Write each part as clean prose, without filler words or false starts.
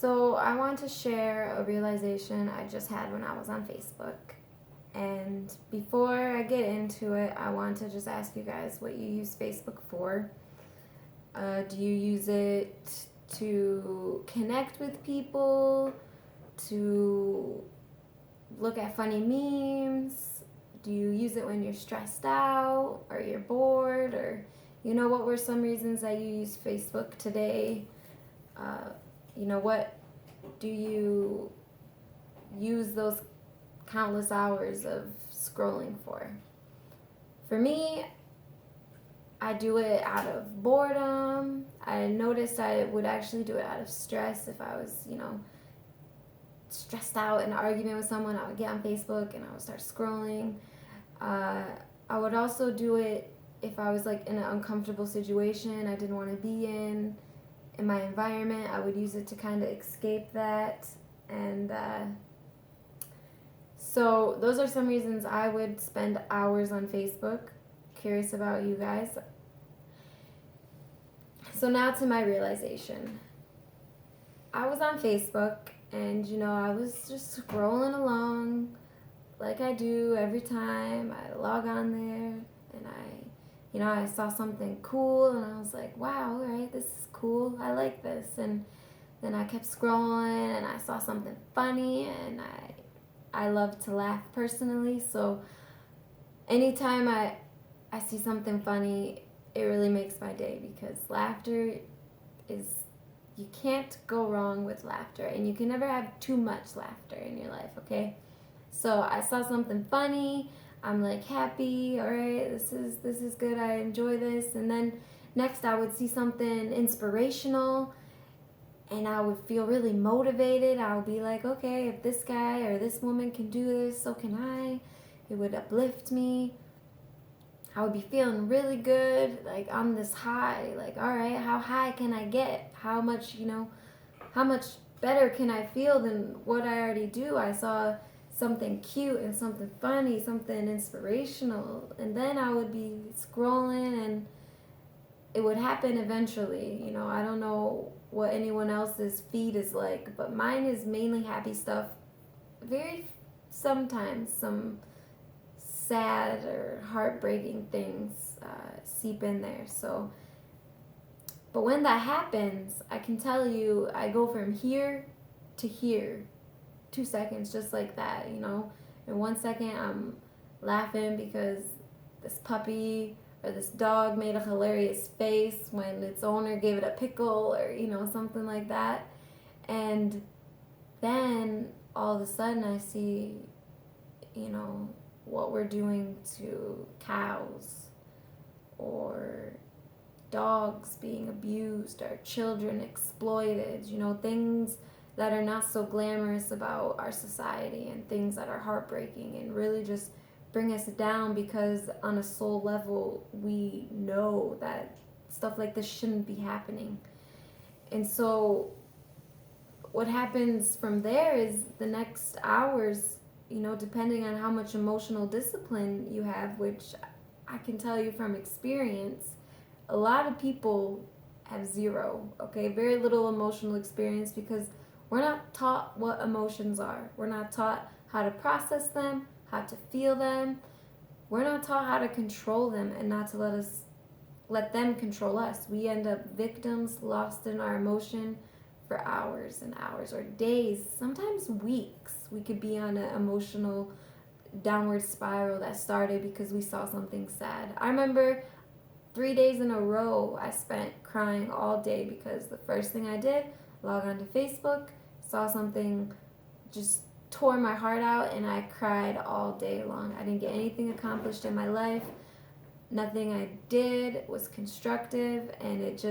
So I want to share a realization I just had when I was on Facebook. And before I get into it, I want to just ask you guys what you use Facebook for. Do you use it to connect with people? To look at funny memes? Do you use it when you're stressed out or you're bored? Or, what were some reasons that you use Facebook today? What do you use those countless hours of scrolling for? For me, I do it out of boredom. I noticed I would actually do it out of stress. If I was, stressed out in an argument with someone, I would get on Facebook and I would start scrolling. I would also do it if I was like in an uncomfortable situation I didn't want to be in my environment. I would use it to kind of escape that. And so those are some reasons I would spend hours on Facebook. Curious about you guys. So now to my realization. I was on Facebook and I was just scrolling along like I do every time I log on there, and I saw something cool and I was like, wow, all right, this is cool. I like this. And then I kept scrolling and I saw something funny, and I love to laugh personally. So anytime I see something funny, it really makes my day, because laughter is, you can't go wrong with laughter, and you can never have too much laughter in your life, okay? So I saw something funny, I'm like happy, all right, this is good, I enjoy this. And then next I would see something inspirational and I would feel really motivated. I would be like, okay, if this guy or this woman can do this, so can I. It would uplift me. I would be feeling really good, like on this high, like, all right, how high can I get? How much better can I feel than what I already do? I saw something cute and something funny, something inspirational, and then I would be scrolling and it would happen eventually. I don't know what anyone else's feed is like, but mine is mainly happy stuff. Very sometimes some sad or heartbreaking things seep in there. So, but when that happens, I can tell you, I go from here to here, 2 seconds, just like that. In 1 second, I'm laughing because this puppy or this dog made a hilarious face when its owner gave it a pickle, or something like that. And then all of a sudden I see what we're doing to cows, or dogs being abused, or children exploited, things that are not so glamorous about our society, and things that are heartbreaking and really just bring us down, because on a soul level we know that stuff like this shouldn't be happening. And so what happens from there is the next hours, depending on how much emotional discipline you have, which I can tell you from experience, a lot of people have zero, okay? Very little emotional experience, because we're not taught what emotions are. We're not taught how to process them, how to feel them. We're not taught how to control them, and not to let them control us. We end up victims, lost in our emotion for hours and hours, or days, sometimes weeks. We could be on an emotional downward spiral that started because we saw something sad. I remember 3 days in a row I spent crying all day because the first thing I did, log on to Facebook, saw something, just tore my heart out, and I cried all day long. I didn't get anything accomplished in my life. Nothing I did was constructive, and it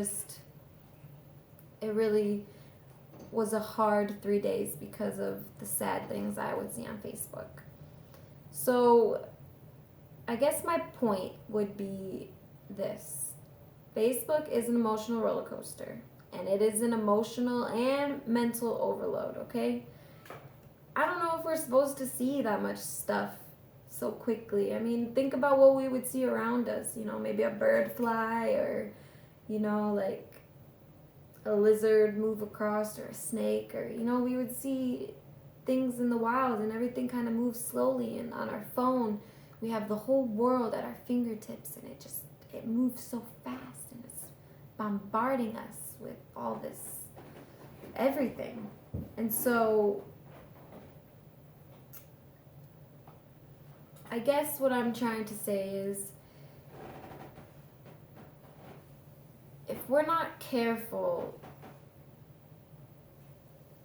really was a hard 3 days because of the sad things I would see on Facebook. So I guess my point would be this. Facebook is an emotional roller coaster, and it is an emotional and mental overload, okay? I don't know if we're supposed to see that much stuff so quickly. I mean, think about what we would see around us, maybe a bird fly, or, like a lizard move across, or a snake, or we would see things in the wild, and everything kind of moves slowly. And on our phone, we have the whole world at our fingertips, and it moves so fast, and it's bombarding us with all this everything. And so I guess what I'm trying to say is, if we're not careful,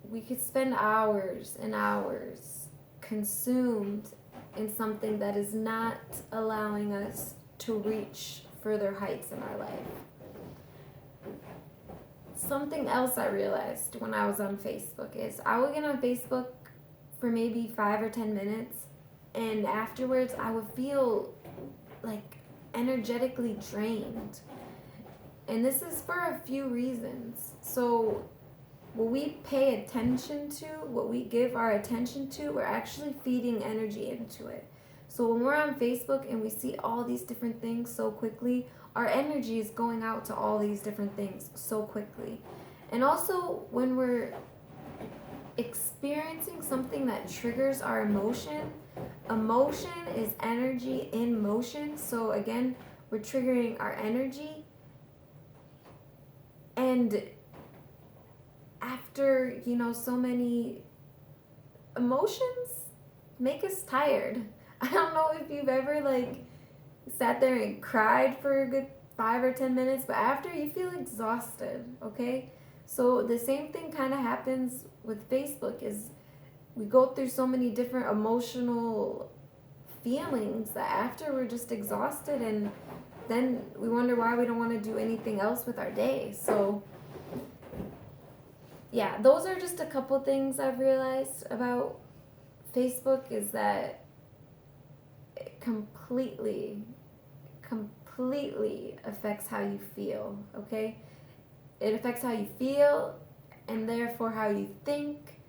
we could spend hours and hours consumed in something that is not allowing us to reach further heights in our life. Something else I realized when I was on Facebook is I would get on Facebook for maybe 5 or 10 minutes, and afterwards I would feel like energetically drained. And this is for a few reasons. So what we pay attention to, what we give our attention to, we're actually feeding energy into it. So when we're on Facebook and we see all these different things so quickly, our energy is going out to all these different things so quickly. And also when we're experiencing something that triggers our emotion is energy in motion. So again, we're triggering our energy. And after, so many emotions make us tired. I don't know if you've ever sat there and cried for a good 5 or 10 minutes, but after you feel exhausted, okay? So the same thing kind of happens with Facebook. Is we go through so many different emotional feelings that after we're just exhausted, and then we wonder why we don't want to do anything else with our day. So yeah, those are just a couple things I've realized about Facebook, is that it completely affects how you feel, okay? It affects how you feel, and therefore how you think,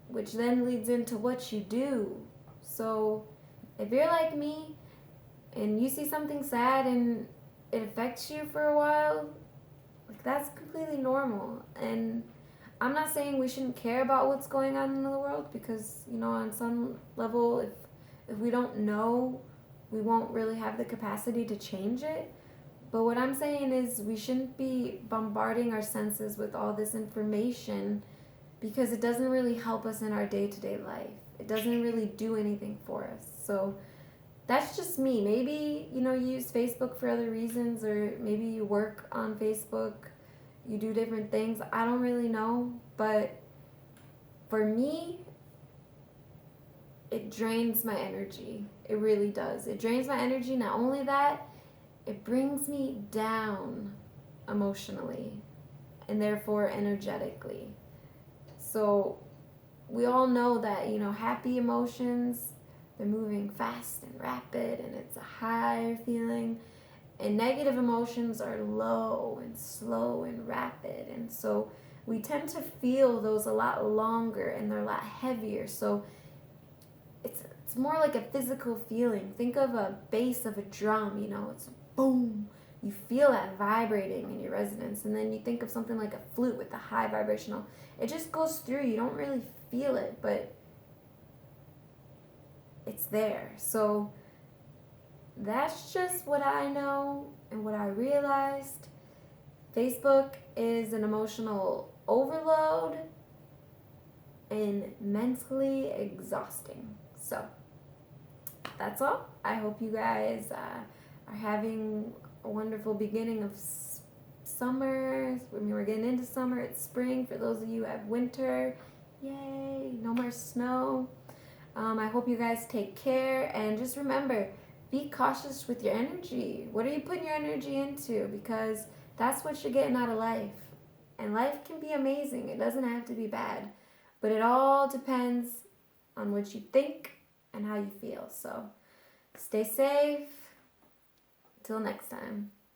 which then leads into what you do. So if you're like me and you see something sad and it affects you for a while, that's completely normal. And I'm not saying we shouldn't care about what's going on in the world, because on some level, if we don't know, we won't really have the capacity to change it. But what I'm saying is, we shouldn't be bombarding our senses with all this information, because it doesn't really help us in our day-to-day life. It doesn't really do anything for us. So that's just me. Maybe you use Facebook for other reasons, or maybe you work on Facebook, you do different things. I don't really know, but for me, it drains my energy. It really does. It drains my energy. Not only that, it brings me down emotionally, and therefore energetically. So we all know that, happy emotions, they're moving fast and rapid, and it's a high feeling. And negative emotions are low and slow and rapid. And so we tend to feel those a lot longer, and they're a lot heavier. So it's more like a physical feeling. Think of a bass of a drum, it's boom. You feel that vibrating in your resonance. And then you think of something like a flute with a high vibrational. It just goes through. You don't really feel it, but it's there. So that's just what I know and what I realized. Facebook is an emotional overload and mentally exhausting. So that's all. I hope you guys are having a wonderful beginning of summer. We're getting into summer. It's spring. For those of you who have winter, yay, no more snow. I hope you guys take care, and just remember, be cautious with your energy. What are you putting your energy into? Because that's what you're getting out of life. And life can be amazing. It doesn't have to be bad. But it all depends on what you think and how you feel. So stay safe. Till next time.